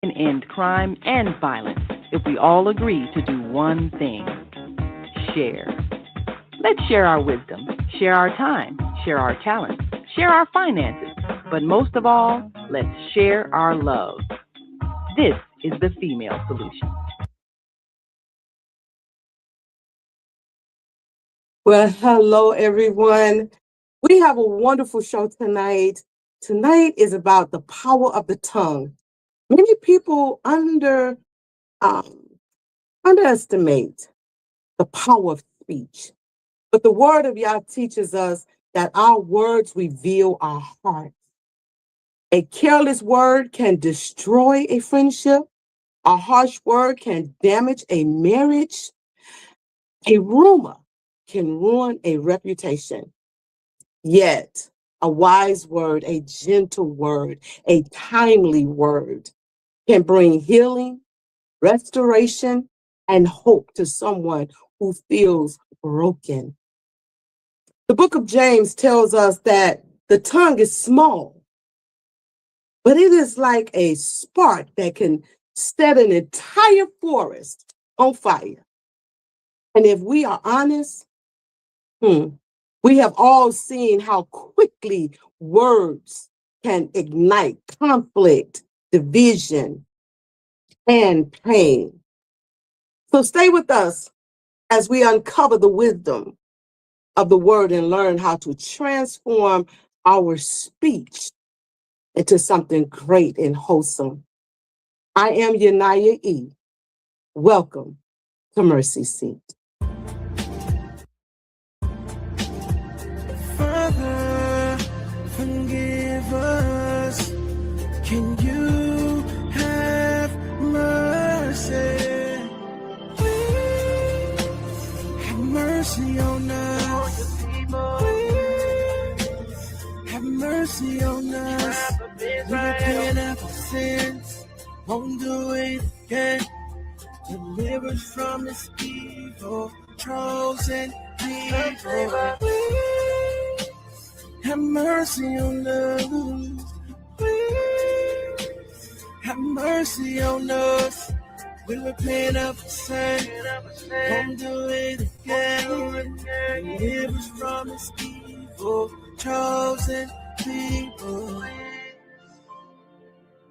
can end crime and violence if we all agree to do one thing: share. Let's share our wisdom, share our time, share our talents, share our finances, but most of all, let's share our love. This is the female solution. Well, hello, everyone. We have a wonderful show tonight. Tonight is about the power of the tongue. Many people um, underestimate the power of speech, but the word of Yah teaches us that our words reveal our heart. A careless word can destroy a friendship. A harsh word can damage a marriage. A rumor can ruin a reputation. Yet, a wise word, a gentle word, a timely word can bring healing, restoration, and hope to someone who feels broken. The book of James tells us that the tongue is small, but it is like a spark that can set an entire forest on fire. And if we are honest, we have all seen how quickly words can ignite conflict, division, and pain. So stay with us as we uncover the wisdom of the word and learn how to transform our speech into something great and wholesome. I am YaNi'YAH. Welcome to Mercy Seat. Father, forgive us. Can you have mercy? Please have mercy on us. Please have mercy on us. We repent of our sins. Won't do it again. Deliver us from this evil, chosen people. Please have mercy on us. Please have mercy on us. We repent of our sin. Won't do it again. Deliver us from this evil, chosen people.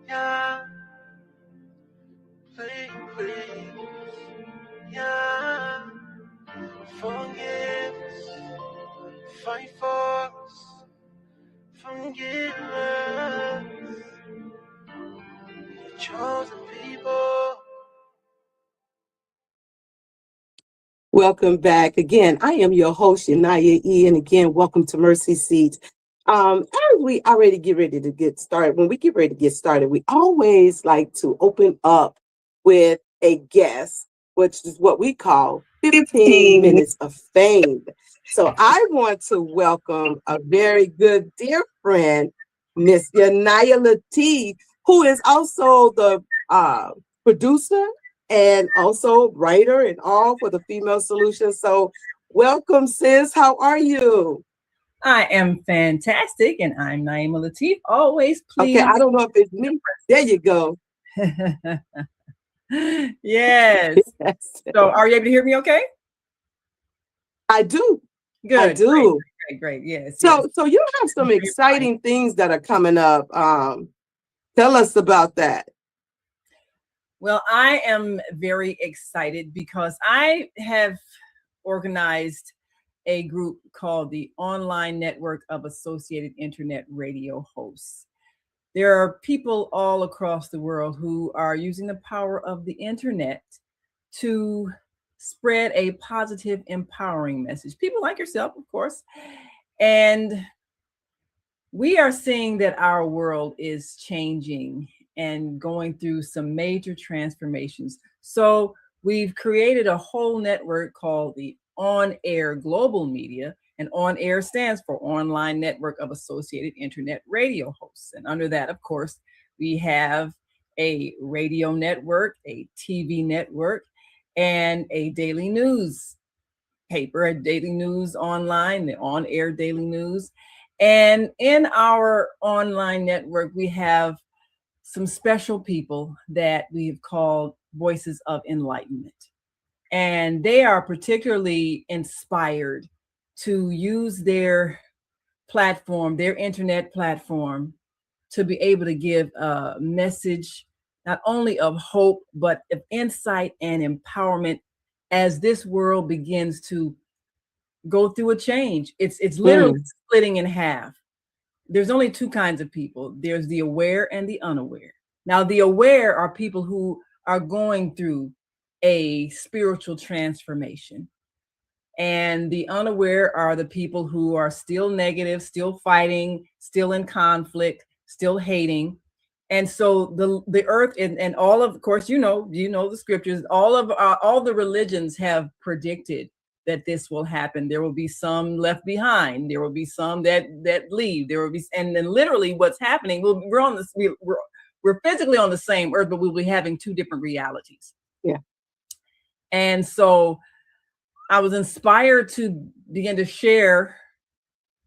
Yeah. Please, yeah, forgive us, fight for us, forgive us, your chosen people. Welcome back. Again, I am your host, YaNi'YAH, and again, welcome to Mercy Seat. As we already get ready to get started, when we get ready to get started, we always like to open up with a guest, which is what we call 15 minutes of fame. So I want to welcome a very good dear friend, Miss YaNi'YAH Latif, who is also the producer and also writer and all for the Female Solution. So welcome, sis. How are you? I am fantastic, and I'm YaNi'YAH Latif. Always pleased. Okay, I don't know if it's me. There you go. Yes. So are you able to hear me okay? I do. Good. I do. Great. Yes. So you have some exciting things that are coming up. Tell us about that. Well, I am very excited because I have organized a group called the Online Network of Associated Internet Radio Hosts. There are people all across the world who are using the power of the internet to spread a positive, empowering message. People like yourself, of course. And we are seeing that our world is changing and going through some major transformations. So we've created a whole network called the On Air Global Media, and On Air stands for Online Network of Associated Internet Radio Hosts. And under that, of course, we have a radio network, a TV network, and a daily news paper, a daily news online, the On Air Daily News. And in our online network, we have some special people that we've called Voices of Enlightenment. And they are particularly inspired to use their platform, their internet platform, to be able to give a message not only of hope, but of insight and empowerment as this world begins to go through a change. It's literally splitting in half. There's only two kinds of people. There's the aware and the unaware. Now, the aware are people who are going through a spiritual transformation. And the unaware are the people who are still negative, still fighting, still in conflict, still hating. And so the earth and all of course, you know the scriptures, all the religions have predicted that this will happen. There will be some left behind. There will be some that leave. There will be, and then literally what's happening, we're on this, we're physically on the same earth, but we'll be having two different realities. Yeah. And so I was inspired to begin to share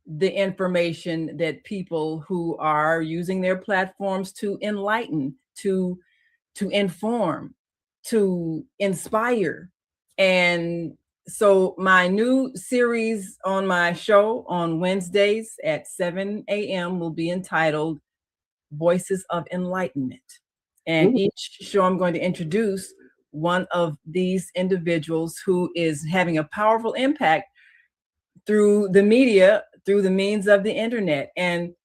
the information that people who are using their platforms to enlighten, to inform, to inspire. And so my new series on my show on Wednesdays at 7 a.m. will be entitled Voices of Enlightenment. And each show I'm going to introduce one of these individuals who is having a powerful impact through the media, through the means of the internet. And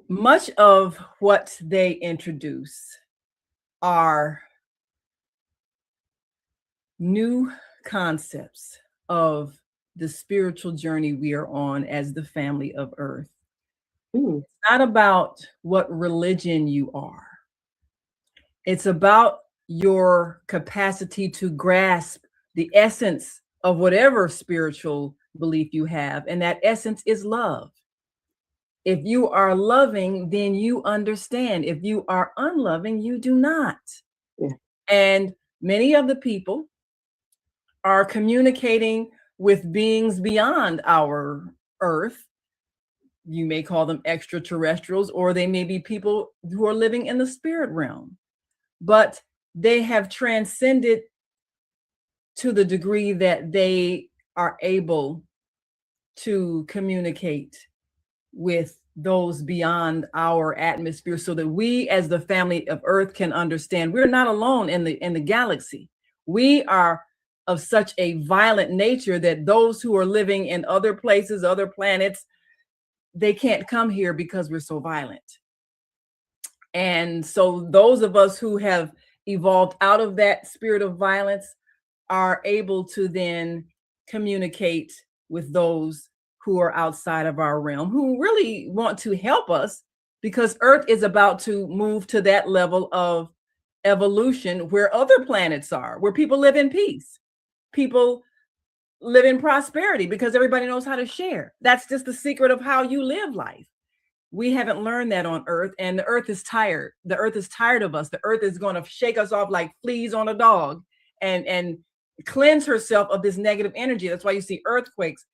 much of what they introduce are new concepts of the spiritual journey we are on as the family of Earth. It's not about what religion you are. It's about your capacity to grasp the essence of whatever spiritual belief you have. And that essence is love. If you are loving, then you understand. If you are unloving, you do not. Yeah. And many of the people are communicating with beings beyond our earth. You may call them extraterrestrials, or they may be people who are living in the spirit realm. But they have transcended to the degree that they are able to communicate with those beyond our atmosphere, so that we as the family of Earth can understand we're not alone in the galaxy. We are of such a violent nature that those who are living in other places, other planets, they can't come here because we're so violent. And so those of us who have evolved out of that spirit of violence are able to then communicate with those who are outside of our realm, who really want to help us, because Earth is about to move to that level of evolution where other planets are, where people live in peace, people live in prosperity, because everybody knows how to share. That's just the secret of how you live life. We haven't learned that on Earth, and the Earth is tired. The Earth is tired of us. The Earth is going to shake us off like fleas on a dog and cleanse herself of this negative energy. That's why you see earthquakes,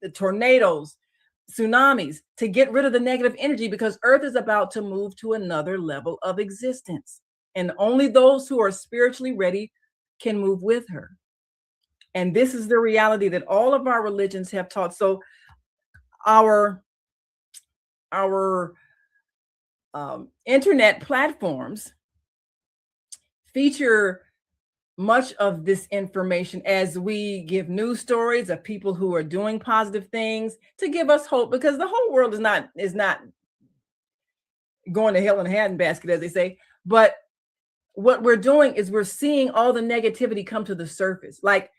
the tornadoes, tsunamis, to get rid of the negative energy, because Earth is about to move to another level of existence. And only those who are spiritually ready can move with her. And this is the reality that all of our religions have taught. So our internet platforms feature much of this information as we give news stories of people who are doing positive things to give us hope, because the whole world is not going to hell in a handbasket, as they say. But what we're doing is we're seeing all the negativity come to the surface, like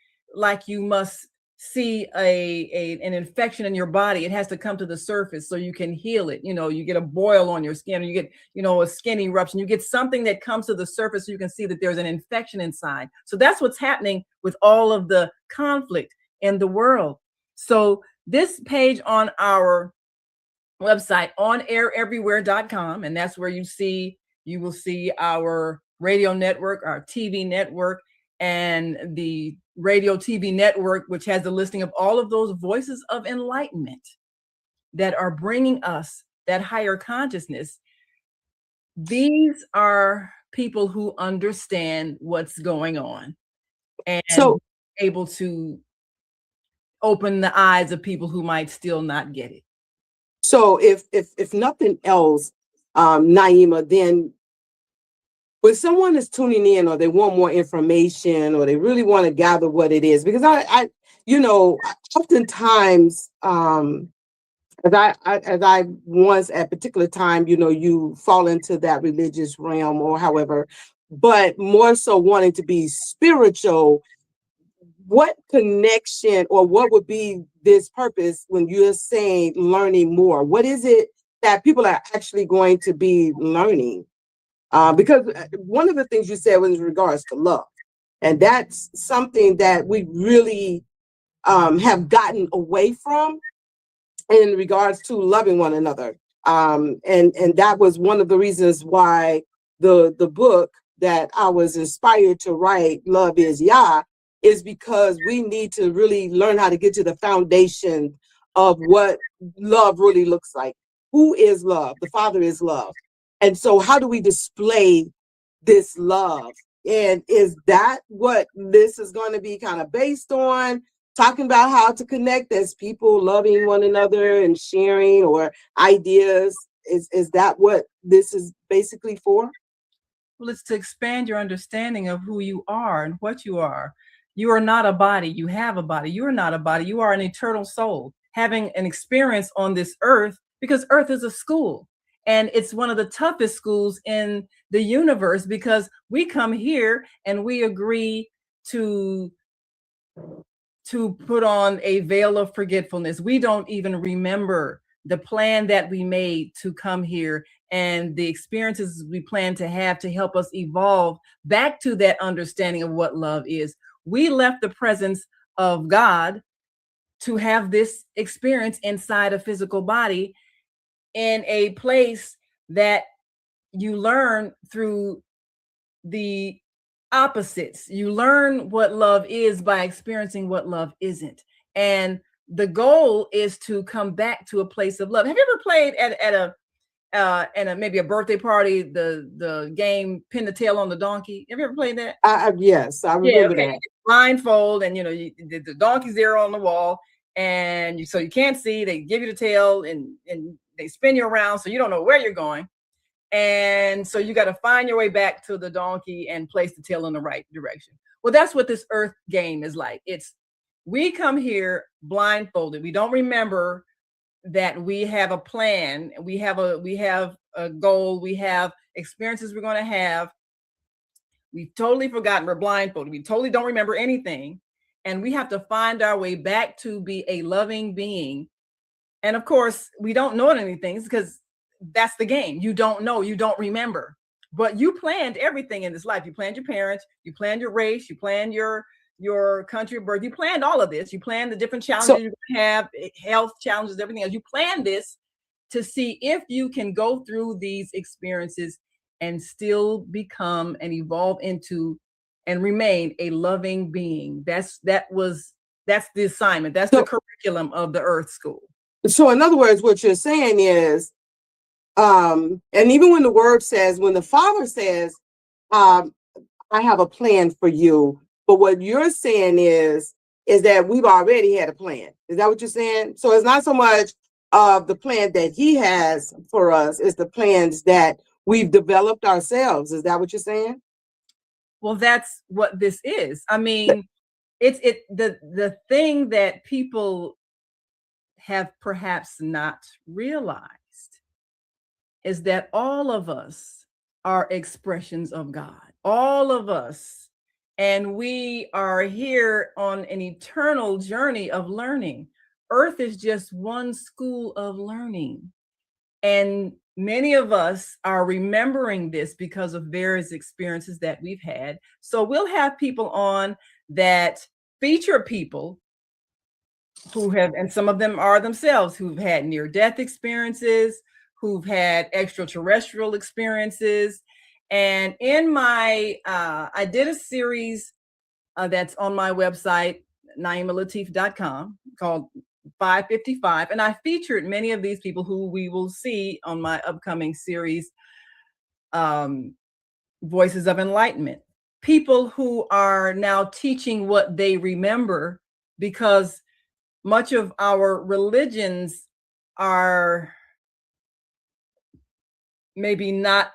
you must see an infection in your body. It has to come to the surface so you can heal it. You get a boil on your skin, or you get a skin eruption. You get something that comes to the surface so you can see that there's an infection inside. So that's what's happening with all of the conflict in the world. So this page on our website, onaireverywhere.com, and that's where you will see our radio network, our TV network, and the radio TV network, which has a listing of all of those voices of enlightenment that are bringing us that higher consciousness. these are people who understand what's going on and So, able to open the eyes of people who might still not get it. so if nothing else, YaNi'YAH, then when someone is tuning in or they want more information or they really want to gather what it is, because you know, oftentimes, as I once at a particular time, you know, you fall into that religious realm or however, but more so wanting to be spiritual, what connection or what would be this purpose when you're saying learning more? What is it that people are actually going to be learning? Because one of the things you said was in regards to love, and that's something that we really have gotten away from in regards to loving one another. And that was one of the reasons why the book that I was inspired to write, Love is Yah, is because we need to really learn how to get to the foundation of what love really looks like. Who is love? The Father is love. And so how do we display this love? And is that what this is going to be kind of based on? Talking about how to connect as people loving one another and sharing or ideas. Is that what this is basically for? Well, it's to expand your understanding of who you are and what you are. You are not a body, you have a body. You are not a body, you are an eternal soul having an experience on this earth, because earth is a school. And it's one of the toughest schools in the universe, because we come here and we agree to put on a veil of forgetfulness. We don't even remember the plan that we made to come here and the experiences we plan to have to help us evolve back to that understanding of what love is. We left the presence of God to have this experience inside a physical body in a place that you learn through the opposites. You learn what love is by experiencing what love isn't. And the goal is to come back to a place of love. Have you ever played at a maybe a birthday party, the game Pin the Tail on the Donkey? Have you ever played that? Yes, I Yeah, remember okay. that. Blindfold, and the donkey's there on the wall, and so you can't see. They give you the tail, and they spin you around, so you don't know where you're going. And so you got to find your way back to the donkey and place the tail in the right direction. Well, that's what this earth game is like. We come here blindfolded. We don't remember that we have a plan. We have a goal. We have experiences we're going to have. We've totally forgotten. We're blindfolded. We totally don't remember anything. And we have to find our way back to be a loving being. And of course, we don't know anything because that's the game. You don't know, you don't remember. But you planned everything in this life. You planned your parents, you planned your race, you planned your country of birth. You planned all of this. You planned the different challenges So, you have, health challenges, everything else. You planned this to see if you can go through these experiences and still become and evolve into and remain a loving being. That's the assignment. That's the so, curriculum of the Earth School. so in other words, what you're saying is, and even when the word says, when the Father says, um, I have a plan for you, but what you're saying is that we've already had a plan. Is that what you're saying? So it's not so much of the plan that He has for us, it's the plans that we've developed ourselves. Is that what you're saying? Well, that's what this is. I mean, the thing that people have perhaps not realized is that all of us are expressions of God. All of us. And we are here on an eternal journey of learning. Earth is just one school of learning. And many of us are remembering this because of various experiences that we've had. So we'll have people on that feature people who have, and some of them are themselves, who've had near-death experiences, who've had extraterrestrial experiences. And in my, I did a series that's on my website, YaNi'YAH.com, called 555. And I featured many of these people who we will see on my upcoming series Voices of Enlightenment, people who are now teaching what they remember, because much of our religions are maybe not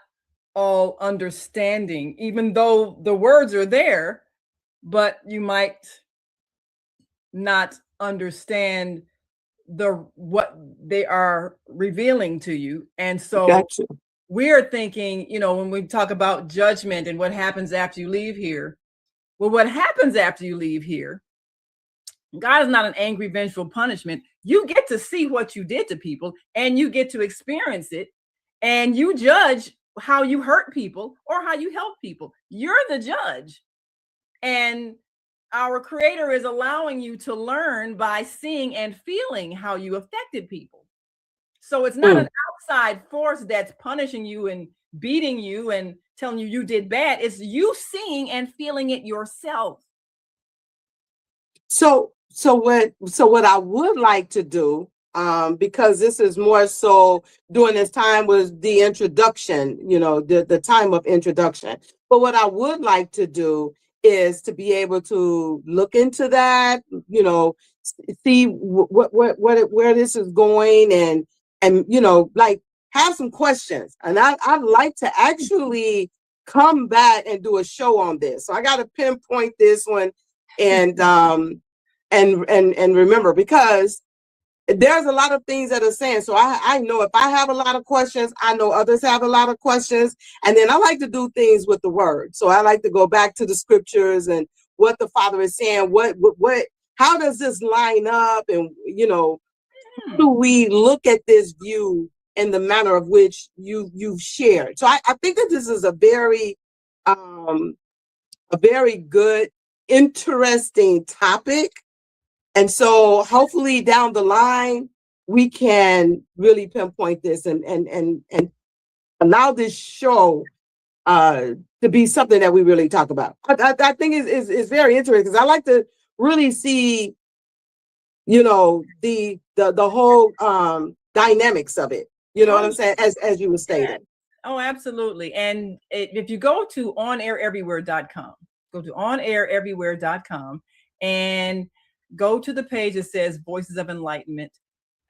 all understanding, even though the words are there, but you might not understand what they are revealing to you. And so Gotcha. we're thinking, when we talk about judgment and what happens after you leave here, well, what happens after you leave here, God is not an angry, vengeful punishment. You get to see what you did to people, and you get to experience it, and you judge how you hurt people or how you help people. You're the judge. And our Creator is allowing you to learn by seeing and feeling how you affected people. So it's not an outside force that's punishing you and beating you and telling you you did bad. It's you seeing and feeling it yourself. So what I would like to do, because this is more so during this time was the introduction, the time of introduction. But what I would like to do is to be able to look into that, see where this is going, and like have some questions. And I'd like to actually come back and do a show on this. So I got to pinpoint this one and remember, because there's a lot of things that are saying. So I know if I have a lot of questions, I know others have a lot of questions. And then I like to do things with the word. So I like to go back to the scriptures and what the Father is saying, how does this line up? And, how do we look at this view in the manner of which you've shared? So I think that this is a very good, interesting topic. And so hopefully down the line, we can really pinpoint this and allow this show to be something that we really talk about. I think is very interesting, because I like to really see, the whole dynamics of it. You know what I'm saying? As you were stating. Oh, absolutely. And if you go to onaireverywhere.com, go to onaireverywhere.com and go to the page that says Voices of Enlightenment.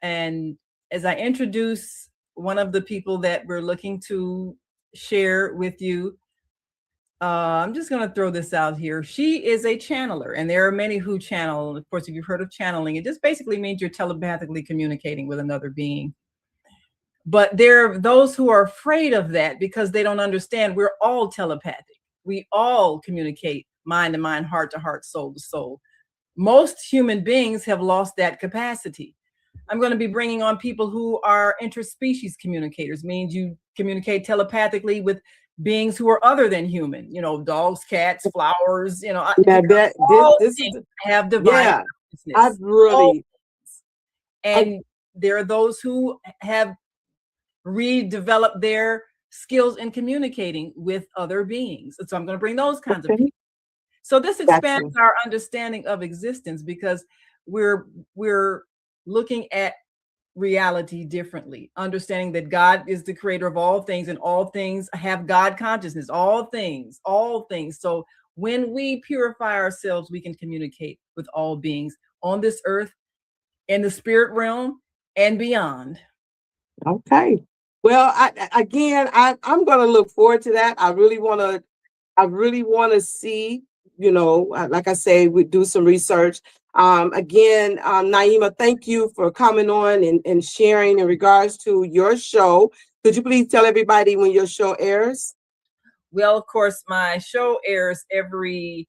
And as I introduce one of the people that we're looking to share with you, I'm just going to throw this out here. She is a channeler, and there are many who channel. Of course, if you've heard of channeling, it just basically means you're telepathically communicating with another being. But there are those who are afraid of that because they don't understand we're all telepathic. We all communicate mind to mind, heart to heart, soul to soul. Most human beings have lost that capacity. I'm going to be bringing on people who are interspecies communicators, means you communicate telepathically with beings who are other than human, dogs, cats, flowers, this have divine consciousness. I've really, and there are those who have redeveloped their skills in communicating with other beings. And so I'm going to bring those kinds of people. So this expands our understanding of existence, because we're looking at reality differently, understanding that God is the creator of all things, and all things have God consciousness, all things. So when we purify ourselves, we can communicate with all beings on this earth, in the spirit realm, and beyond. Okay. Well, I'm going to look forward to that. I really want to see, like I say, we do some research. Again, YaNi'YAH, thank you for coming on and sharing in regards to your show. Could you please tell everybody when your show airs? Well, of course, my show airs every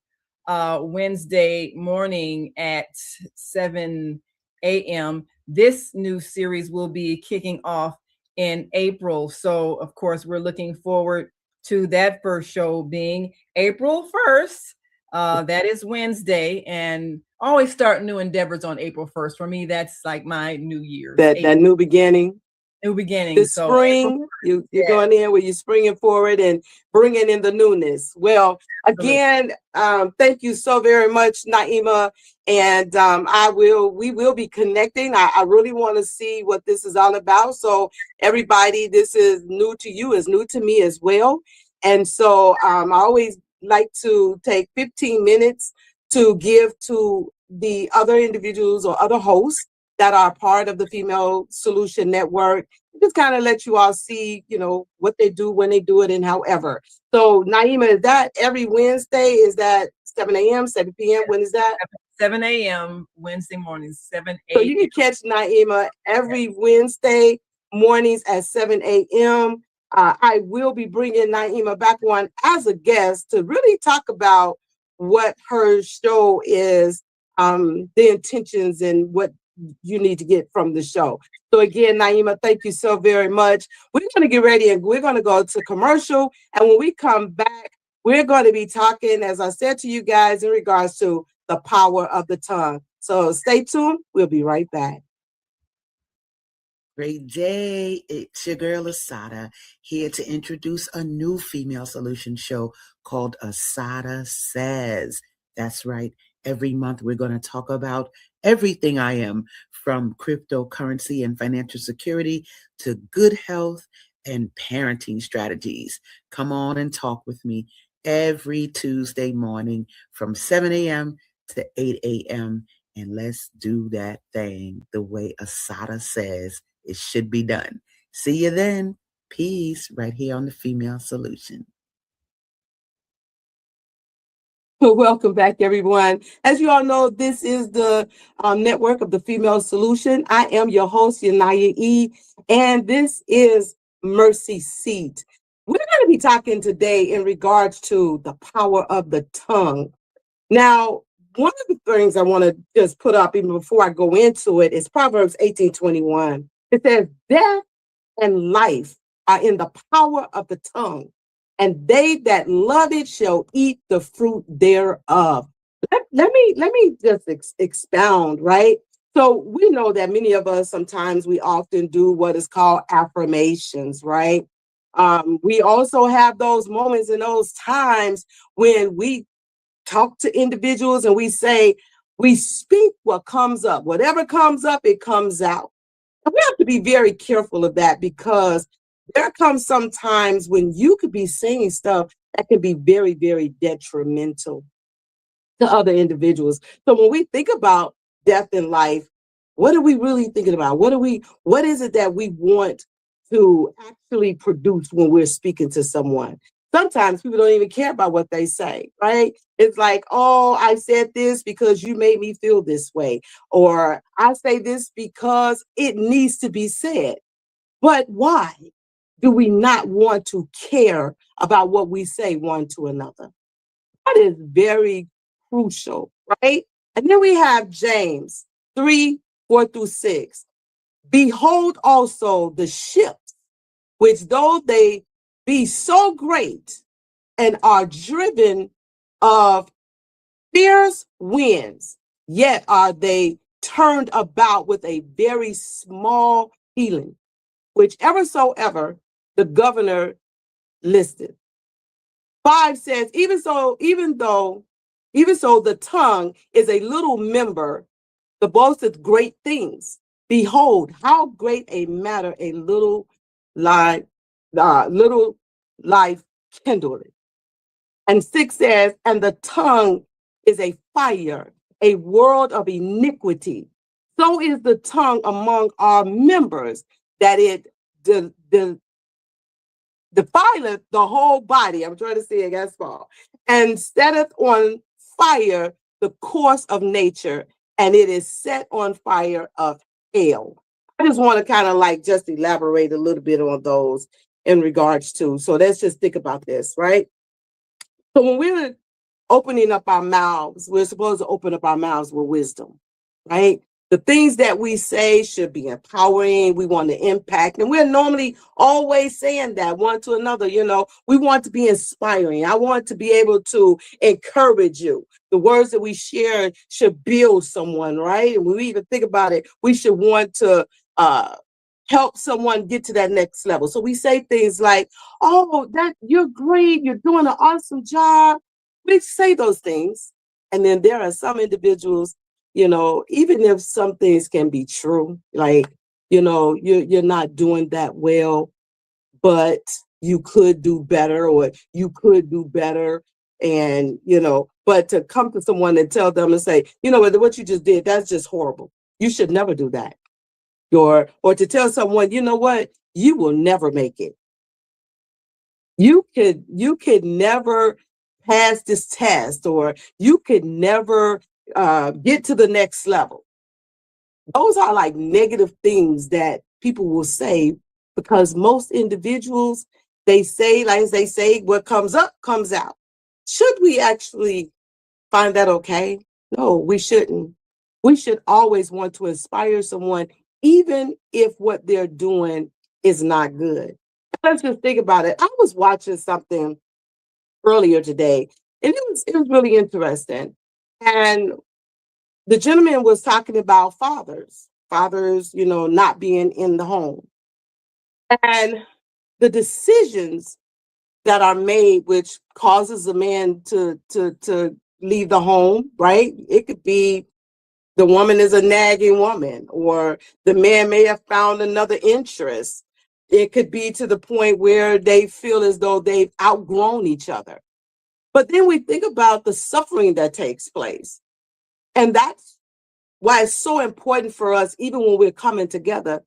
Wednesday morning at 7 a.m. This new series will be kicking off in April. So, of course, we're looking forward to that first show being April 1st. That is Wednesday, and always start new endeavors on April 1st. For me, that's like my new year. That new beginning. New beginning. The So April, spring, you're yeah, going in where you're springing forward and bringing in the newness. Well, absolutely. again, thank you so very much, Naima. And we will be connecting. I really want to see what this is all about. So everybody, this is new to you, is new to me as well. And so I always like to take 15 minutes to give to the other individuals or other hosts that are part of the Female Solution Network. Just kind of let you all see, what they do, when they do it, and however. So Naima, is that every Wednesday? Is that 7 a.m., 7 p.m.? When is that? 7 a.m. Wednesday mornings, 7 So you can catch Naima every Wednesday mornings at 7 a.m. I will be bringing Naima back on as a guest to really talk about what her show is, the intentions and what you need to get from the show. So again, Naima, thank you so very much. We're going to get ready and we're going to go to commercial. And when we come back, we're going to be talking, as I said to you guys, in regards to the power of the tongue. So stay tuned. We'll be right back. Great day. It's your girl Asada here to introduce a new female solution show called Asada Says. That's right. Every month we're going to talk about everything I am, from cryptocurrency and financial security to good health and parenting strategies. Come on and talk with me every Tuesday morning from 7 a.m. to 8 a.m. And let's do that thing the way Asada says it should be done. See you then. Peace, right here on the Female Solution. Welcome back, everyone. As you all know, this is the network of the Female Solution. I am your host, YaNi'YAH, and this is Mercy Seat. We're going to be talking today in regards to the power of the tongue. Now, one of the things I want to just put up even before I go into it is Proverbs 18:21. It says, death and life are in the power of the tongue, and they that love it shall eat the fruit thereof. Let me just expound, right? So we know that many of us, sometimes we often do what is called affirmations, right? We also have those moments and those times when we talk to individuals and we say, we speak what comes up. Whatever comes up, it comes out. And we have to be very careful of that, because there comes some times when you could be saying stuff that can be very, very detrimental to other individuals. So when we think about death in life, what are we really thinking about? What is it that we want to actually produce when we're speaking to someone? Sometimes people don't even care about what they say, right? It's like, oh, I said this because you made me feel this way. Or I say this because it needs to be said. But why do we not want to care about what we say one to another? That is very crucial, right? And then we have James 3:4-6. Behold also the ships, which though they be so great and are driven of fierce winds, yet are they turned about with a very small heeling, whichever soever the governor listed. 5 says, even so, the tongue is a little member, the boasteth great things. Behold, how great a matter a little life kindleth. And 6 says, and the tongue is a fire, a world of iniquity. So is the tongue among our members, that it defileth the whole body. I'm trying to say it got small. And setteth on fire the course of nature, and it is set on fire of hell. I just want to kind of like just elaborate a little bit on those in regards to. So let's just think about this, right? So when we're opening up our mouths, we're supposed to open up our mouths with wisdom, right? The things that we say should be empowering. We want to impact. And we're normally always saying that one to another. We want to be inspiring. I want to be able to encourage you. The words that we share should build someone, right? And when we even think about it, we should want to help someone get to that next level. So we say things like, oh, that you're great, you're doing an awesome job. We say those things. And then there are some individuals, even if some things can be true, like, you're not doing that well, but you could do better, or you could do better. And, but to come to someone and tell them and say, what you just did, that's just horrible. You should never do that. Or to tell someone, you know what, you will never make it. You could never pass this test, or you could never get to the next level. Those are like negative things that people will say, because most individuals, they say, like they say, what comes up comes out. Should we actually find that okay? No, we shouldn't. We should always want to inspire someone, even if what they're doing is not good. Let's just think about it. I was watching something earlier today, and it was really interesting. And the gentleman was talking about fathers, not being in the home, and the decisions that are made, which causes a man to leave the home, right? It could be the woman is a nagging woman, or the man may have found another interest. It could be to the point where they feel as though they've outgrown each other. But then we think about the suffering that takes place. And that's why it's so important for us, even when we're coming together,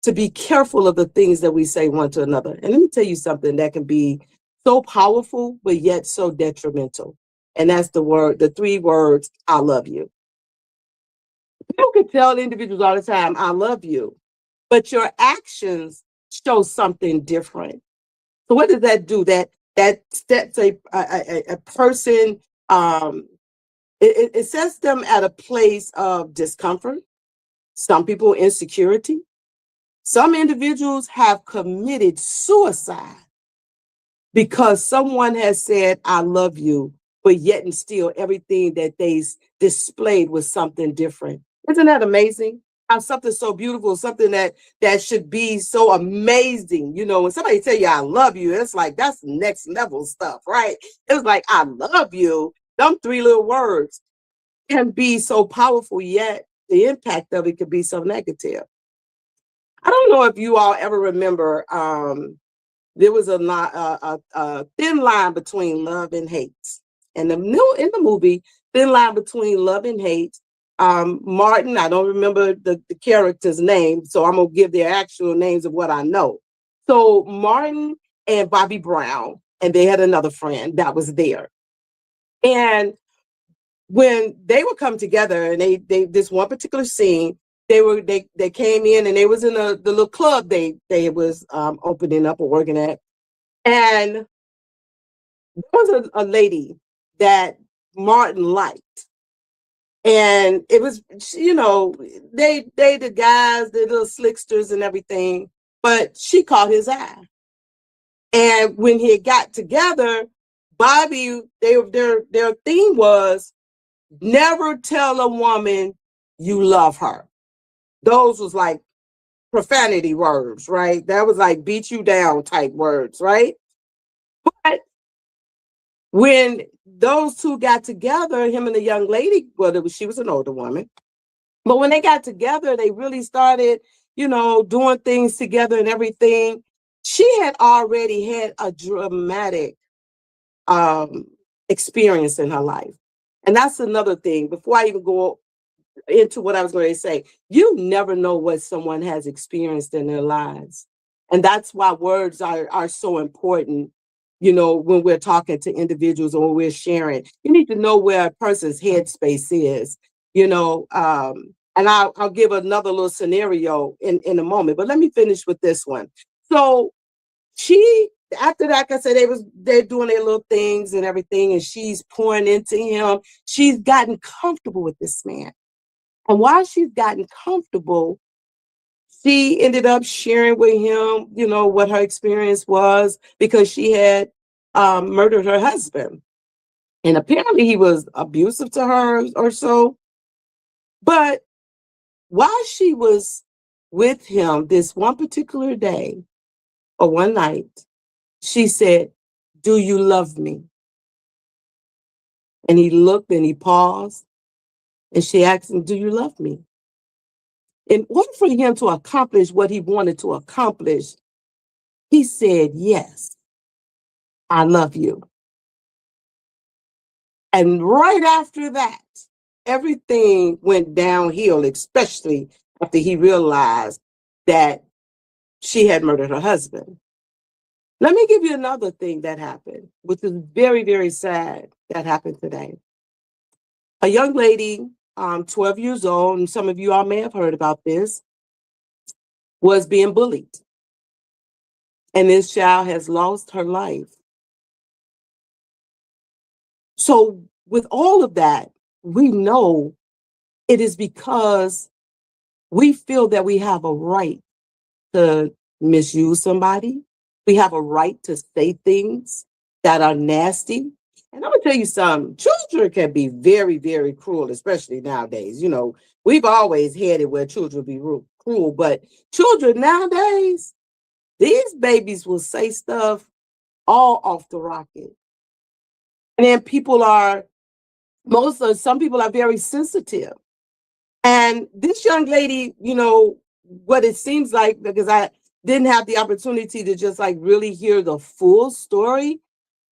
to be careful of the things that we say one to another. And let me tell you something that can be so powerful, but yet so detrimental. And that's the 3 words, I love you. People can tell individuals all the time, I love you, but your actions show something different. So what does that do? That sets a person, it sets them at a place of discomfort. Some people, insecurity. Some individuals have committed suicide because someone has said, I love you, but yet and still everything that they displayed was something different. Isn't that amazing? How something so beautiful, something that should be so amazing. When somebody tell you I love you, it's like, that's next level stuff, right? It's like, I love you. Them 3 little words can be so powerful, yet the impact of it could be so negative. I don't know if you all ever remember, there was a thin line between love and hate. And in the movie, Thin Line Between Love and Hate, Martin, I don't remember the character's name, so I'm going to give their actual names of what I know. So Martin and Bobby Brown, and they had another friend that was there. And when they would come together, and they this one particular scene, they came in, and they was in the little club they was opening up or working at. And there was a lady that Martin liked. And it was, they the guys, the little slicksters and everything, but she caught his eye. And when he got together, Bobby, their theme was never tell a woman you love her. Those was like profanity words, right? That was like beat you down type words, right? But when those two got together, him and the young lady, she was an older woman, but when they got together, they really started, doing things together and everything. She had already had a dramatic experience in her life. And that's another thing. Before I even go into what I was going to say, you never know what someone has experienced in their lives. And that's why words are so important. When we're talking to individuals or when we're sharing, you need to know where a person's headspace is, and I'll give another little scenario in a moment, but let me finish with this one. So after that, like I said, they're doing their little things and everything, and she's pouring into him. She's gotten comfortable with this man. And while she's gotten comfortable, she ended up sharing with him, what her experience was, because she had murdered her husband. And apparently he was abusive to her or so. But while she was with him this one particular day or one night, she said, "Do you love me?" And he looked and he paused and she asked him, "Do you love me?" In order for him to accomplish what he wanted to accomplish, he said, "Yes, I love you." And right after that, everything went downhill, especially after he realized that she had murdered her husband. Let me give you another thing that happened, which is very, very sad that happened today. A young lady, 12 years old, and some of you all may have heard about this, was being bullied. And this child has lost her life. So with all of that, we know it is because we feel that we have a right to misuse somebody. We have a right to say things that are nasty. And I'm gonna tell you something, children can be very, very cruel, especially nowadays. You know, we've always had it where children be cruel, but children nowadays, these babies will say stuff all off the rocket. And then some people are very sensitive. And this young lady, you know, what it seems like, because I didn't have the opportunity to just like really hear the full story,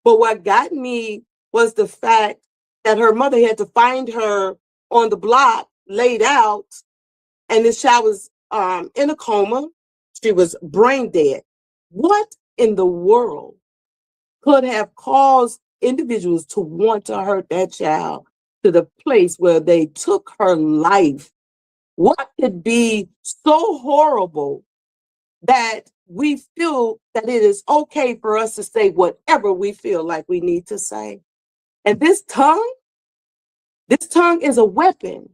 but what got me was the fact that her mother had to find her on the block, laid out, and this child was in a coma. She was brain dead. What in the world could have caused individuals to want to hurt that child to the place where they took her life? What could be so horrible that we feel that it is okay for us to say whatever we feel like we need to say? And this tongue is a weapon.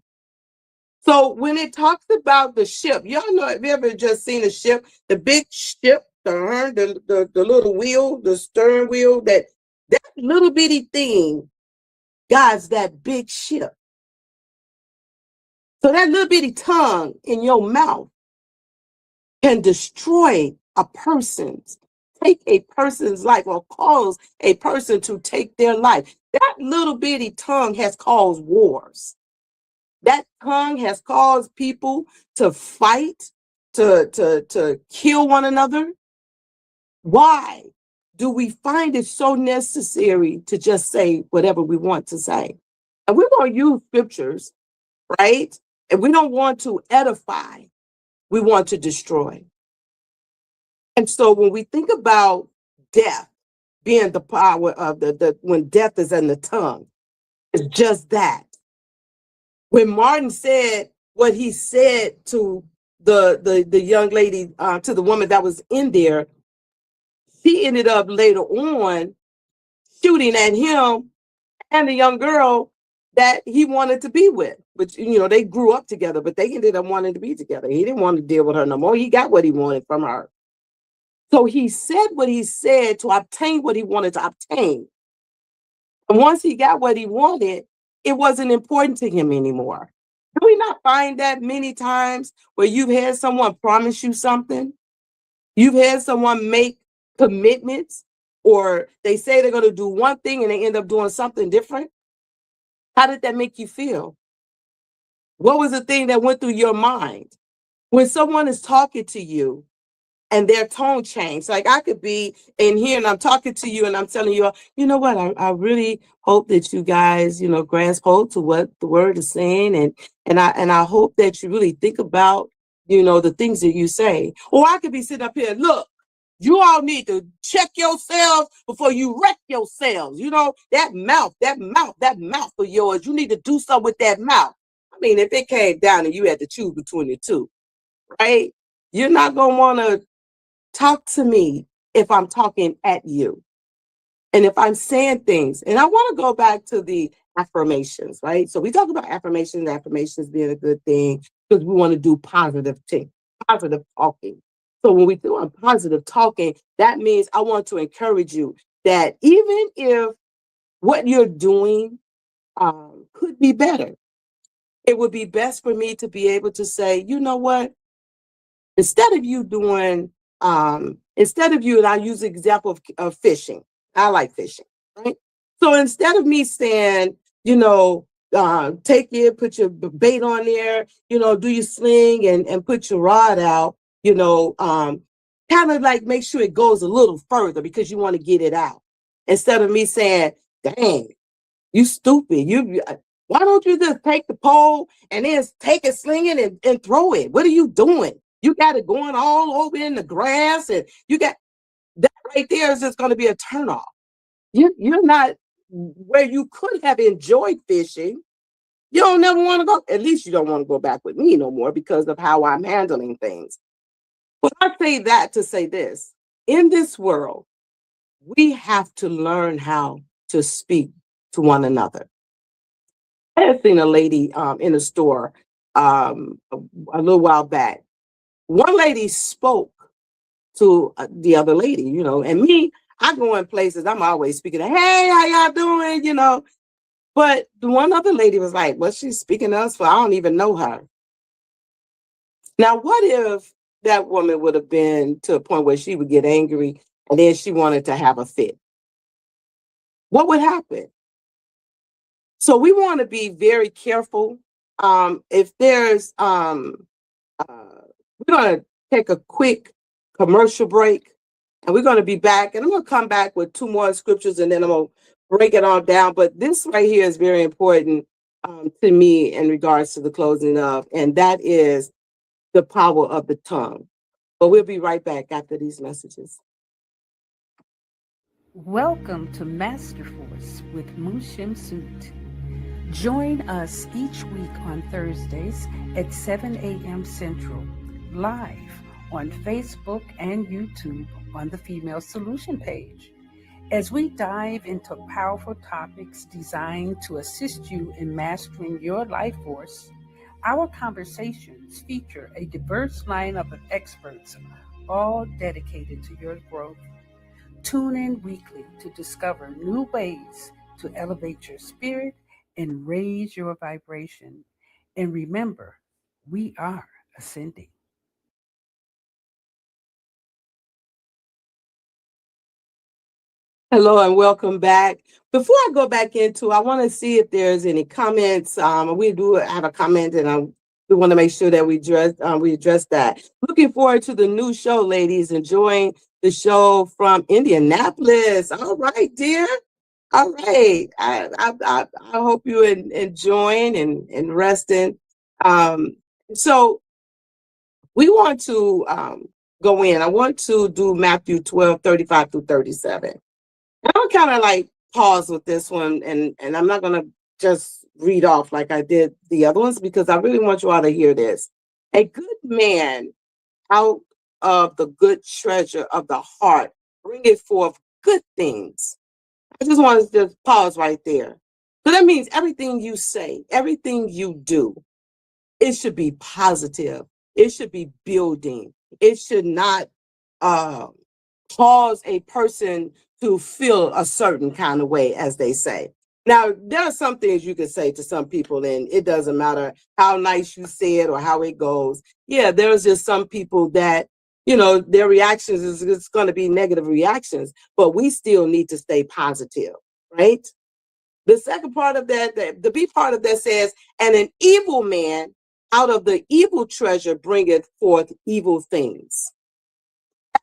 So when it talks about the ship, y'all know, have you ever just seen a ship, the big ship, the little wheel, the stern wheel, that little bitty thing guides that big ship. So that little bitty tongue in your mouth can destroy take a person's life, or cause a person to take their life. That little bitty tongue has caused wars. That tongue has caused people to fight, to kill one another. Why do we find it so necessary to just say whatever we want to say? And we're going to use scriptures, right? And we don't want to edify, we want to destroy. And so when we think about death being the power of when death is in the tongue, it's just that. When Martin said what he said to the young lady, to the woman that was in there, she ended up later on shooting at him and the young girl that he wanted to be with. But, you know, they grew up together, but they ended up wanting to be together. He didn't want to deal with her no more. He got what he wanted from her. So he said what he said to obtain what he wanted to obtain. And once he got what he wanted, it wasn't important to him anymore. Do we not find that many times where you've had someone promise you something? You've had someone make commitments, or they say they're going to do one thing and they end up doing something different? How did that make you feel? What was the thing that went through your mind? When someone is talking to you and their tone changed, like I could be in here and I'm talking to you and I'm telling you, you know what, I really hope that you guys, you know, grasp hold to what the word is saying. And I hope that you really think about, you know, the things that you say. Or I could be sitting up here, look, you all need to check yourselves before you wreck yourselves. You know, that mouth of yours, you need to do something with that mouth. I mean, if it came down and you had to choose between the two, right? You're not going to want to talk to me if I'm talking at you. And if I'm saying things, and I want to go back to the affirmations, right? So we talk about affirmations being a good thing because we want to do positive talking. So when we do positive talking, that means I want to encourage you that even if what you're doing could be better, it would be best for me to be able to say, you know what? Instead of you doing, and I use the example of fishing. I like fishing, right? So instead of me saying, take it, put your bait on there, do your sling and put your rod out, kind of like make sure it goes a little further because you want to get it out. Instead of me saying, dang, you stupid. Why don't you just take the pole and then take it, sling it, and throw it? What are you doing? You got it going all over in the grass, and you got that right there is just going to be a turnoff. You're not where you could have enjoyed fishing. You don't never want to go. At least you don't want to go back with me no more because of how I'm handling things. But I say that to say this: in this world, we have to learn how to speak to one another. I had seen a lady in a store a little while back. One lady spoke to the other lady, and me, I go in places, I'm always speaking, hey, how y'all doing, But the one other lady was like, what's she speaking to us for? I don't even know her. Now, what if that woman would have been to a point where she would get angry and then she wanted to have a fit? What would happen? So we want to be very careful. If there's, we're going to take a quick commercial break, and we're going to be back. And I'm going to come back with 2 more scriptures, and then I'm going to break it all down. But this right here is very important to me in regards to the closing of, and that is the power of the tongue. But we'll be right back after these messages. Welcome to Master Force with Mushim Suit. Join us each week on Thursdays at 7 a.m. Central, live on Facebook and YouTube on the Female Solution page, as we dive into powerful topics designed to assist you in mastering your life force. Our conversations feature a diverse lineup of experts, all dedicated to your growth. Tune in weekly to discover new ways to elevate your spirit and raise your vibration. And remember, we are ascending. Hello and welcome back. Before I go back into, I want to see if there's any comments. We do have a comment, and we want to make sure that we address that. Looking forward to the new show, ladies. Enjoying the show from Indianapolis. All right, dear. All right. I hope you enjoying and resting. So we want to go in. I want to do Matthew 12:35 through 37. I'm kind of like pause with this one, and I'm not going to just read off like I did the other ones because I really want you all to hear this. A good man out of the good treasure of the heart bringeth forth good things. I just want to just pause right there. So that means everything you say, everything you do, it should be positive. It should be building. It should not cause a person to feel a certain kind of way, as they say. Now, there are some things you can say to some people, and it doesn't matter how nice you say it or how it goes. Yeah, there's just some people that, their reactions is going to be negative reactions, but we still need to stay positive, right? The second part of that, the B part of that says, and an evil man out of the evil treasure bringeth forth evil things.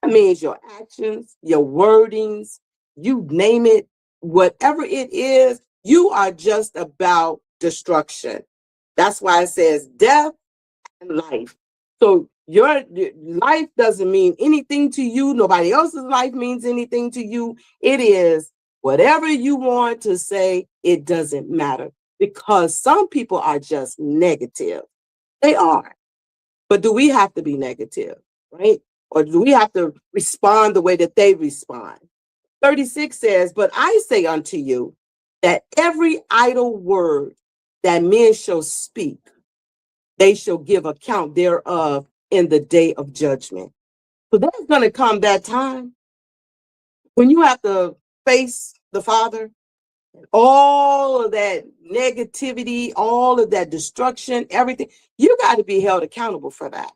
That means your actions, your wordings, you name it, whatever it is, you are just about destruction. That's why it says death and life. So your life doesn't mean anything to you. Nobody else's life means anything to you. It is whatever you want to say, it doesn't matter, because some people are just negative. They are. But do we have to be negative, right? Or do we have to respond the way that they respond? 36 says, but I say unto you that every idle word that men shall speak, they shall give account thereof in the day of judgment. So there's going to come that time when you have to face the Father, all of that negativity, all of that destruction, everything. You got to be held accountable for that.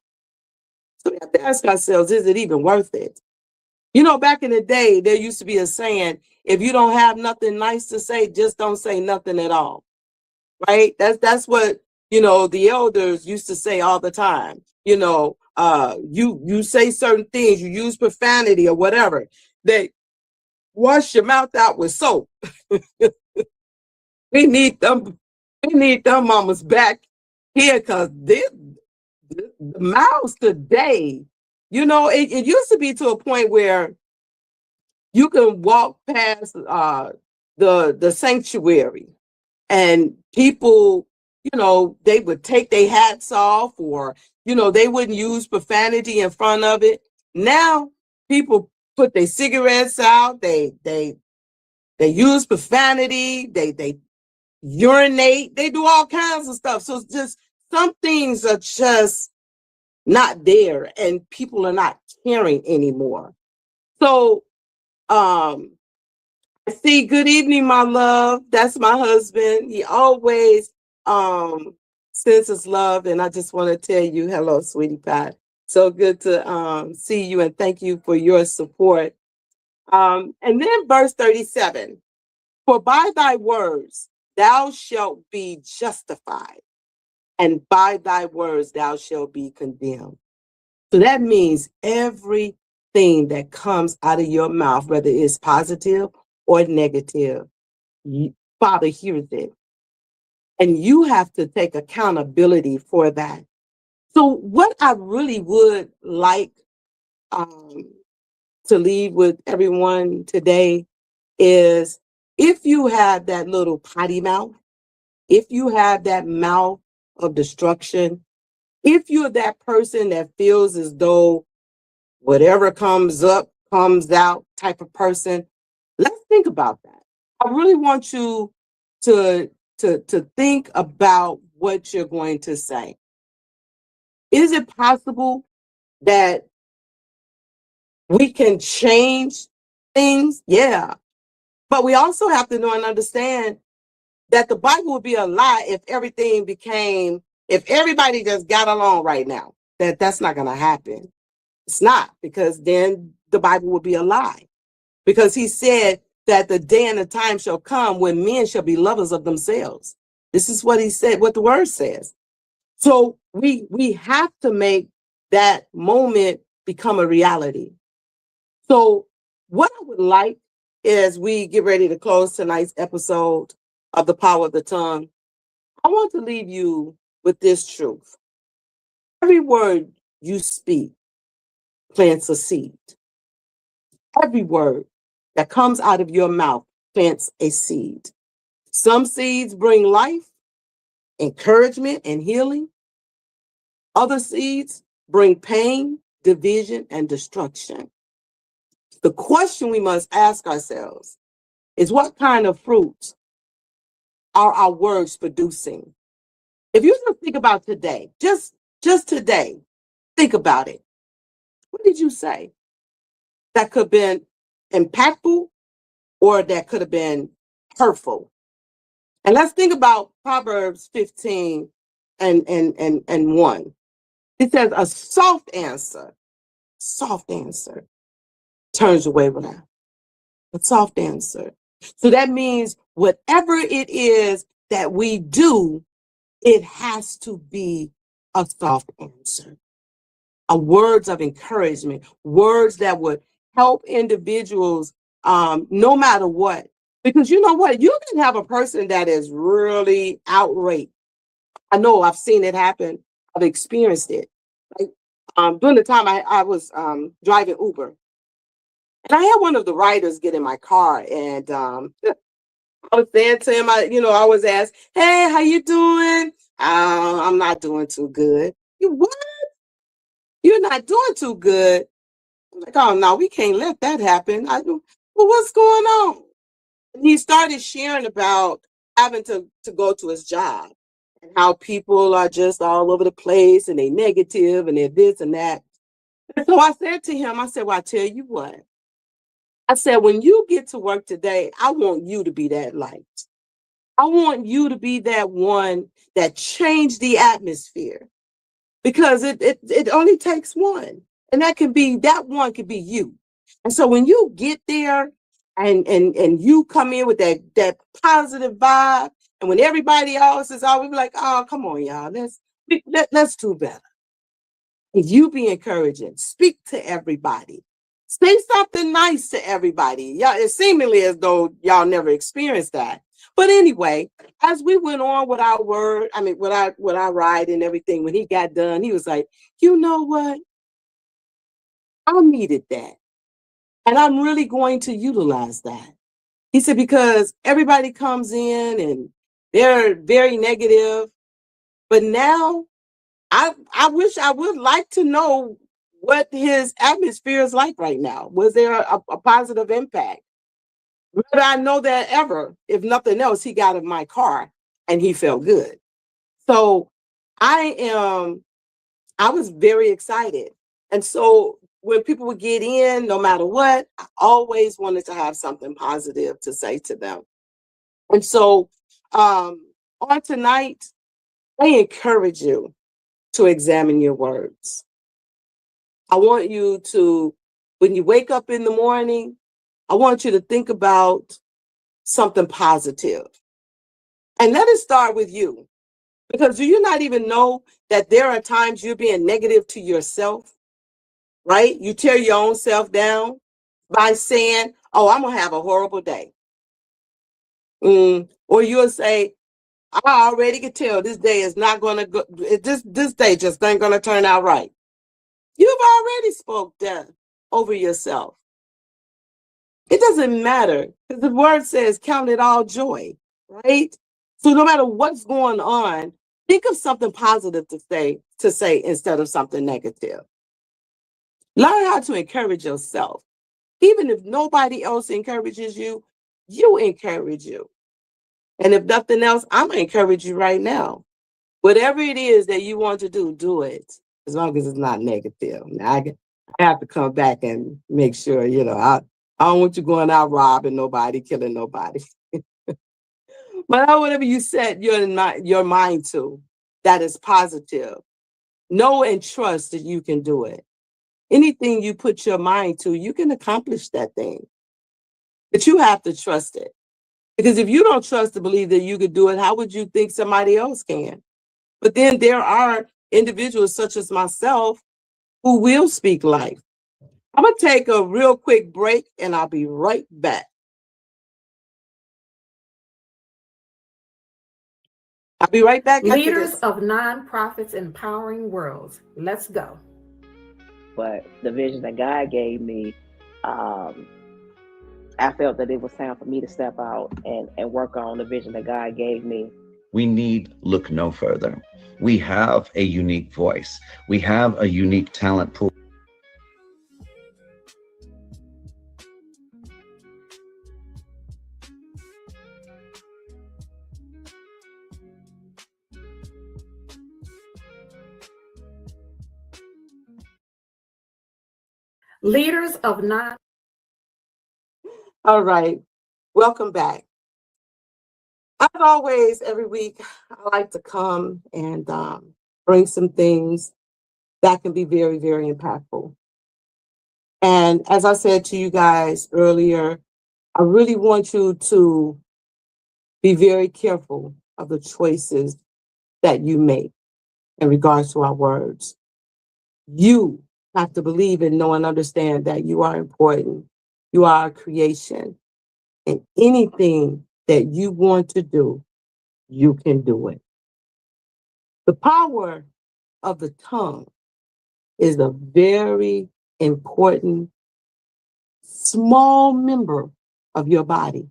So we have to ask ourselves, is it even worth it? You know, back in the day, there used to be a saying, if you don't have nothing nice to say, just don't say nothing at all. Right? That's what, you know, the elders used to say all the time. You know, you say certain things, you use profanity or whatever. They wash your mouth out with soap. We need them mamas back here, because the mouths today, you know, it used to be to a point where you can walk past the sanctuary and people, you know, they would take their hats off, or, you know, they wouldn't use profanity in front of it. Now people put their cigarettes out, they use profanity, they urinate, they do all kinds of stuff. So it's just, some things are just not there, and people are not caring anymore. So I see, good evening, my love. That's my husband. He always sends us love, and I just want to tell you hello, sweetie pie. So good to see you, and thank you for your support. And then verse 37, for by thy words thou shalt be justified, and by thy words thou shalt be condemned. So that means everything that comes out of your mouth, whether it's positive or negative, Father hears it. And you have to take accountability for that. So what I really would like to leave with everyone today is, if you have that little potty mouth, if you have that mouth of destruction, if you're that person that feels as though whatever comes up, comes out type of person, let's think about that. I really want you to think about what you're going to say. Is it possible that we can change things? Yeah. But we also have to know and understand that the Bible would be a lie if if everybody just got along right now. That's not going to happen. It's not, because then the Bible would be a lie. Because he said that the day and the time shall come when men shall be lovers of themselves. This is what he said, what the word says. So we have to make that moment become a reality. So what I would like, as we get ready to close tonight's episode of The Power of the Tongue, I want to leave you with this truth. Every word you speak plants a seed. Every word that comes out of your mouth plants a seed. Some seeds bring life, encouragement, and healing. Other seeds bring pain, division, and destruction. The question we must ask ourselves is, what kind of fruits are our words producing? If you just think about today, just today, think about it. What did you say? That could have been impactful, or that could have been hurtful. And let's think about Proverbs 15 and 1. It says, a soft answer turns away wrath. A soft answer. So that means whatever it is that we do, it has to be a soft answer. Words of encouragement, words that would help individuals no matter what. Because you know what? You can have a person that is really outraged. I know, I've seen it happen. I've experienced it. Like, during the time I was driving Uber, and I had one of the riders get in my car, and I was saying to him, I always ask, hey, how you doing? I'm not doing too good. You what? You're not doing too good? I'm like, oh no, we can't let that happen. Well, what's going on? And he started sharing about having to go to his job, and how people are just all over the place, and they negative, and they're this and that. And so I said to him, I said, well, I tell you what. I said, when you get to work today, I want you to be that light. I want you to be that one that changed the atmosphere. because it only takes one. And that one could be you. And so when you get there and you come in with that positive vibe, and when everybody else is always like, oh, come on, y'all, let's do better. If you be encouraging, speak to everybody. Say something nice to everybody. Y'all, it's seemingly as though y'all never experienced that. But anyway, as we went on with our word, with our ride and everything, when he got done, he was like, you know what? I needed that. And I'm really going to utilize that. He said, because everybody comes in and they're very negative. But now I wish I would like to know what his atmosphere is like right now. Was there a positive impact? Would I know that ever? If nothing else, he got in my car and he felt good. So I was very excited. And so when people would get in, no matter what, I always wanted to have something positive to say to them. And so on tonight, I encourage you to examine your words. I want you to, when you wake up in the morning, I want you to think about something positive. And let it start with you. Because do you not even know that there are times you're being negative to yourself, right? You tear your own self down by saying, oh, I'm going to have a horrible day. Or you'll say, I already can tell this day is not going to go, this day just ain't going to turn out right. You've already spoke death over yourself. It doesn't matter, because the word says count it all joy, right? So no matter what's going on, think of something positive to say instead of something negative. Learn how to encourage yourself. Even if nobody else encourages you, you encourage you. And if nothing else, I'm going to encourage you right now. Whatever it is that you want to do, do it. As long as it's not negative. Now, I have to come back and make sure, I don't want you going out robbing nobody, killing nobody. But whatever you set your mind to, that is positive. Know and trust that you can do it. Anything you put your mind to, you can accomplish that thing. But you have to trust it. Because if you don't trust to believe that you could do it, how would you think somebody else can? But then there are individuals such as myself who will speak life. I'm going to take a real quick break and I'll be right back. I'll be right back. Leaders of nonprofits empowering worlds. Let's go. But the vision that God gave me, I felt that it was time for me to step out and work on the vision that God gave me. We need look no further. We have a unique voice. We have a unique talent pool. Leaders of non. All right. Welcome back. As always, every week, I like to come and bring some things that can be very, very impactful. And as I said to you guys earlier, I really want you to be very careful of the choices that you make in regards to our words. You have to believe and know and understand that you are important. You are a creation. And anything that you want to do, you can do it. The power of the tongue is a very important small member of your body.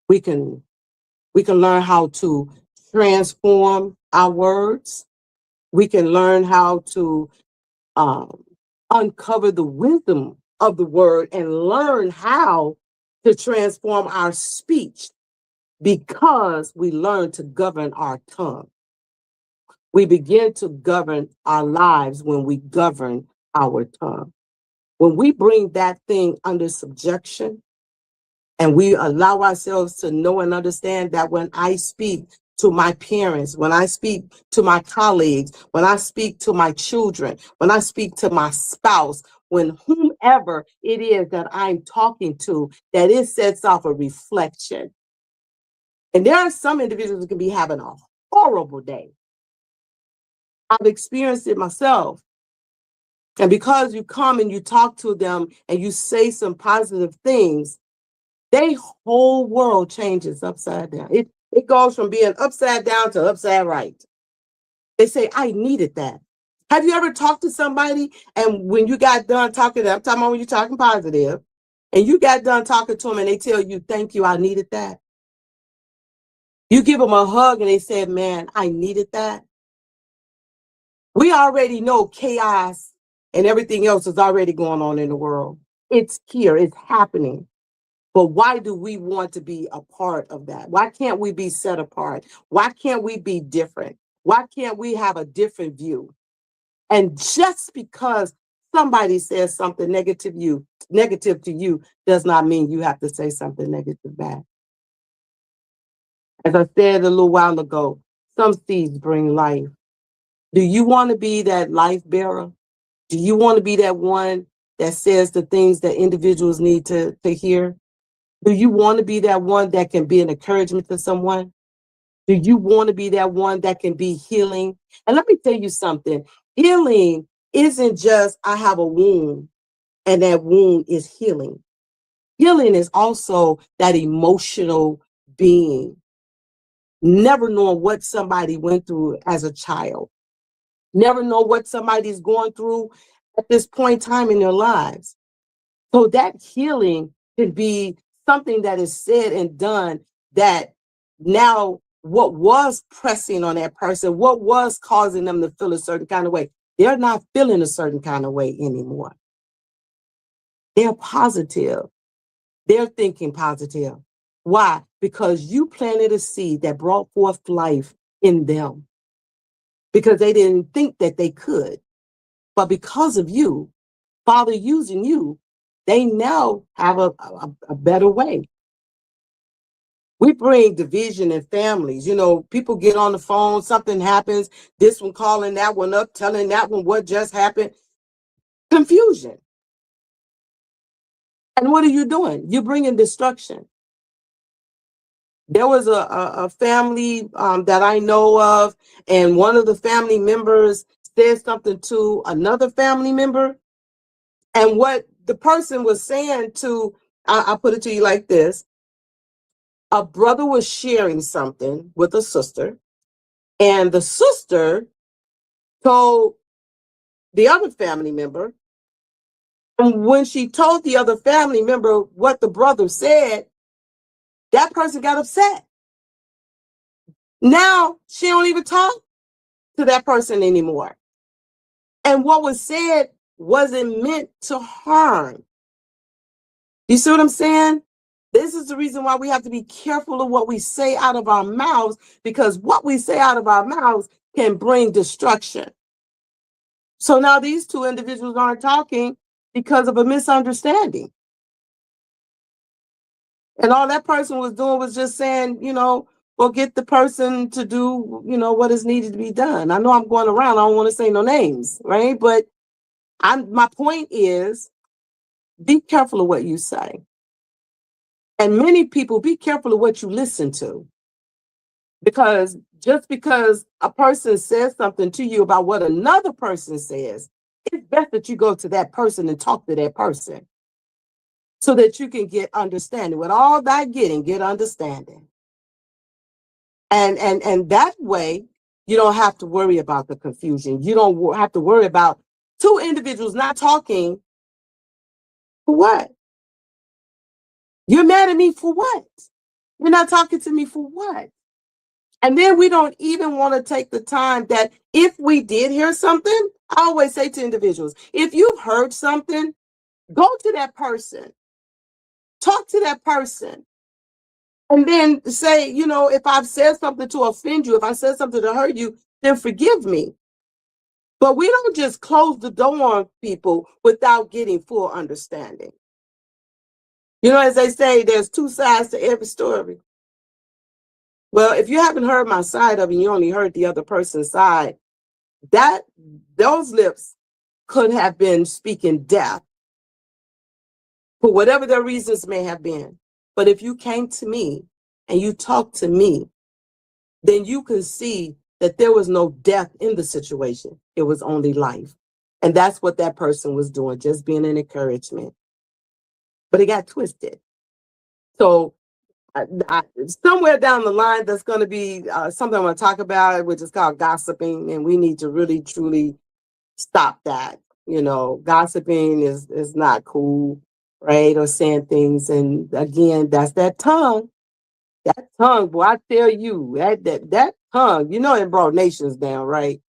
We can learn how to transform our words. We can learn how to uncover the wisdom of the word and learn how to transform our speech because we learn to govern our tongue. We begin to govern our lives when we govern our tongue. When we bring that thing under subjection and we allow ourselves to know and understand that when I speak, to my parents, when I speak to my colleagues, when I speak to my children, when I speak to my spouse, when whomever it is that I'm talking to, that it sets off a reflection. And there are some individuals who can be having a horrible day. I've experienced it myself. And because you come and you talk to them and you say some positive things, their whole world changes upside down. It goes from being upside down to upside right. They say, I needed that. Have you ever talked to somebody and when you got done talking to them, I'm talking about when you're talking positive, and you got done talking to them and they tell you, thank you, I needed that. You give them a hug and they said, man, I needed that. We already know chaos and everything else is already going on in the world. It's here, it's happening. But why do we want to be a part of that? Why can't we be set apart? Why can't we be different? Why can't we have a different view? And just because somebody says something negative to you does not mean you have to say something negative back. As I said a little while ago, some seeds bring life. Do you want to be that life bearer? Do you want to be that one that says the things that individuals need to hear? Do you want to be that one that can be an encouragement to someone? Do you want to be that one that can be healing? And let me tell you something. Healing isn't just I have a wound and that wound is healing. Healing is also that emotional being, never knowing what somebody went through as a child, never know what somebody's going through at this point in time in their lives. So that healing can be something that is said and done that now what was pressing on that person, what was causing them to feel a certain kind of way, they're not feeling a certain kind of way anymore. They're positive. They're thinking positive. Why? Because you planted a seed that brought forth life in them. Because they didn't think that they could. But because of you, Father using you, they now have a better way. We bring division in families. You know, people get on the phone, something happens, this one calling that one up, telling that one what just happened. Confusion. And what are you doing? You're bringing destruction. There was a family that I know of, and one of the family members said something to another family member. And what the person was saying to, I'll put it to you like this. A brother was sharing something with a sister, and the sister told the other family member. And when she told the other family member what the brother said, that person got upset. Now she don't even talk to that person anymore. And what was said wasn't meant to harm. You see what I'm saying? This is the reason why we have to be careful of what we say out of our mouths, because what we say out of our mouths can bring destruction. So now these two individuals aren't talking because of a misunderstanding. And all that person was doing was just saying, well, get the person to do, what is needed to be done. I know I'm going around. I don't want to say no names, right? But my point is, be careful of what you say. And many people, be careful of what you listen to. Because just because a person says something to you about what another person says, it's best that you go to that person and talk to that person so that you can get understanding. With all that getting, get understanding. And that way, you don't have to worry about the confusion. You don't have to worry about two individuals not talking. For what? You're mad at me for what? You're not talking to me for what? And then we don't even want to take the time that if we did hear something, I always say to individuals, if you've heard something, go to that person, talk to that person, and then say, if I've said something to offend you, if I said something to hurt you, then forgive me. But we don't just close the door on people without getting full understanding. As they say, there's two sides to every story. Well, if you haven't heard my side of it, you only heard the other person's side, those lips could have been speaking death for whatever their reasons may have been. But if you came to me and you talked to me, then you can see that there was no death in the situation. It was only life. And that's what that person was doing, just being an encouragement. But it got twisted. So somewhere down the line, there's going to be something I'm going to talk about, which is called gossiping. And we need to really, truly stop that. You know, gossiping is not cool, right? Or saying things. And again, that's that tongue. That tongue, boy, I tell you, that tongue, you know, it brought nations down, right?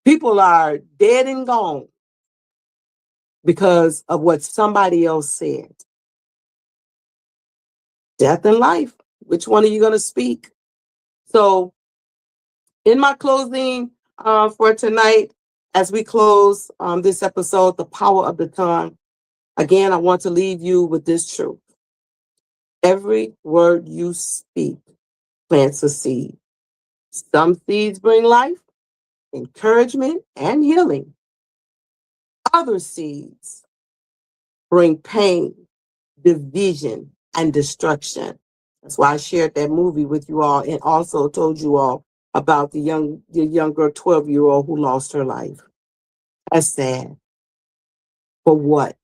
People are dead and gone because of what somebody else said. Death and life. Which one are you going to speak? So in my closing for tonight, as we close this episode, The Power of the Tongue, again, I want to leave you with this truth. Every word you speak plants a seed. Some seeds bring life, encouragement, and healing. Other seeds bring pain, division, and destruction. That's why I shared that movie with you all and also told you all about the younger 12-year-old who lost her life. That's sad. For what?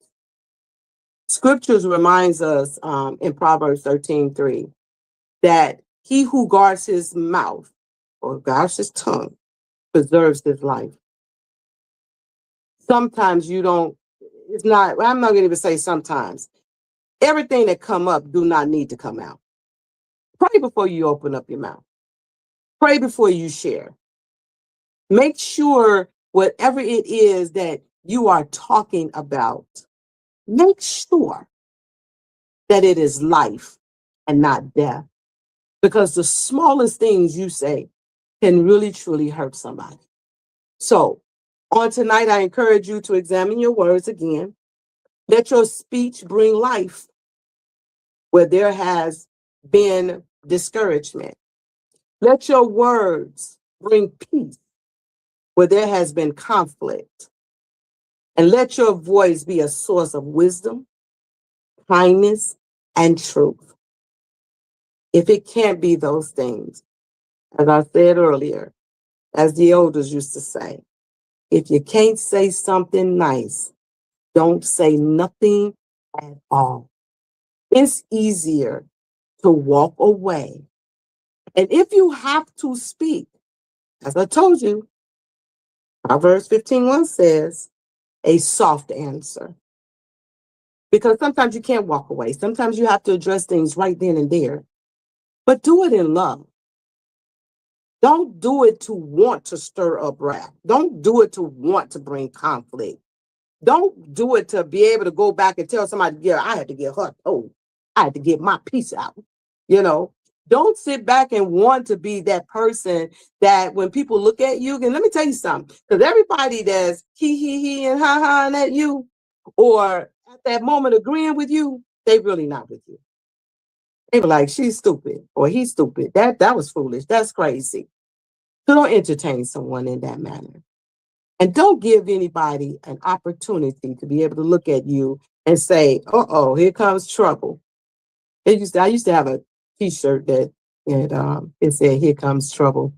Scriptures reminds us in Proverbs 13:3 that he who guards his mouth or guards his tongue preserves his life. Sometimes you don't, it's not, I'm not going to even say sometimes. Everything that come up do not need to come out. Pray before you open up your mouth. Pray before you share. Make sure whatever it is that you are talking about, make sure that it is life and not death. Because the smallest things you say can really, truly hurt somebody. So on tonight, I encourage you to examine your words again. Let your speech bring life where there has been discouragement. Let your words bring peace where there has been conflict. And let your voice be a source of wisdom, kindness, and truth. If it can't be those things, as I said earlier, as the elders used to say, if you can't say something nice, don't say nothing at all. It's easier to walk away. And if you have to speak, as I told you, Proverbs 15:1 says, a soft answer. Because sometimes you can't walk away. Sometimes you have to address things right then and there. But do it in love. Don't do it to want to stir up wrath. Don't do it to want to bring conflict. Don't do it to be able to go back and tell somebody, yeah, I had to get her told. I had to get my piece out. You know, don't sit back and want to be that person that when people look at you, and let me tell you something, because everybody that's he, and ha, and at you, or at that moment agreeing with you, they really not with you. They were like, she's stupid, or he's stupid. That was foolish. That's crazy. So don't entertain someone in that manner. And don't give anybody an opportunity to be able to look at you and say, uh-oh, here comes trouble. I used to have a T-shirt that it said, here comes trouble.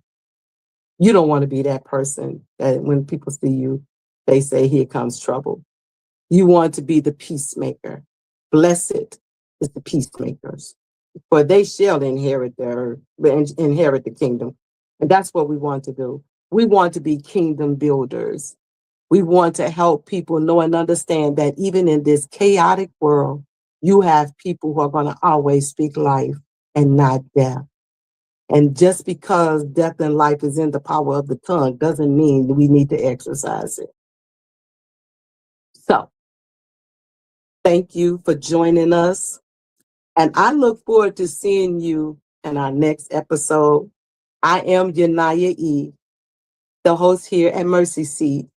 You don't want to be that person that when people see you, they say, here comes trouble. You want to be the peacemaker. Blessed is the peacemakers, for they shall inherit the kingdom. And that's what we want to do. We want to be kingdom builders. We want to help people know and understand that even in this chaotic world, you have people who are going to always speak life and not death. And just because death and life is in the power of the tongue doesn't mean that we need to exercise it. So, thank you for joining us. And I look forward to seeing you in our next episode. I am YaNi'YAH, the host here at Mercy Seat.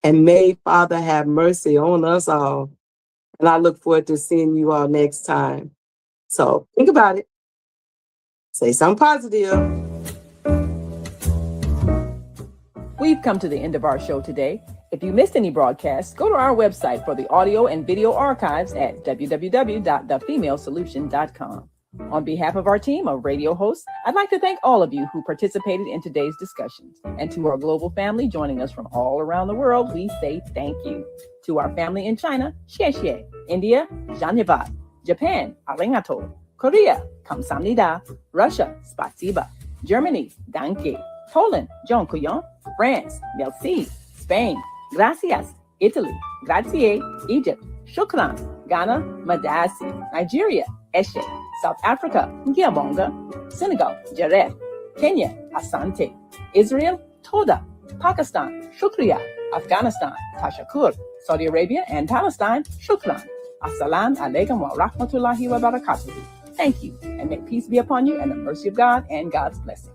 And may Father have mercy on us all. And I look forward to seeing you all next time. So think about it. Say something positive. We've come to the end of our show today. If you missed any broadcasts, go to our website for the audio and video archives at www.thefemalesolution.com. On behalf of our team of radio hosts, I'd like to thank all of you who participated in today's discussions. And to our global family joining us from all around the world, we say thank you. To our family in China, xie xie. India, YaNi'YAH. Japan, arigato. Korea, kamsamnida. Russia, spasiba. Germany, danke. Poland, dziękuję. France, merci. Spain, gracias. Italy, grazie. Egypt, shukran. Ghana, madasi. Nigeria, eshe. South Africa, ngiyabonga. Senegal, jareh. Kenya, asante. Israel, toda. Pakistan, shukriya. Afghanistan, tashakur. Saudi Arabia and Palestine, shukran. Assalamu alaikum wa rahmatullahi wa barakatuh. Thank you, and may peace be upon you and the mercy of God and God's blessings.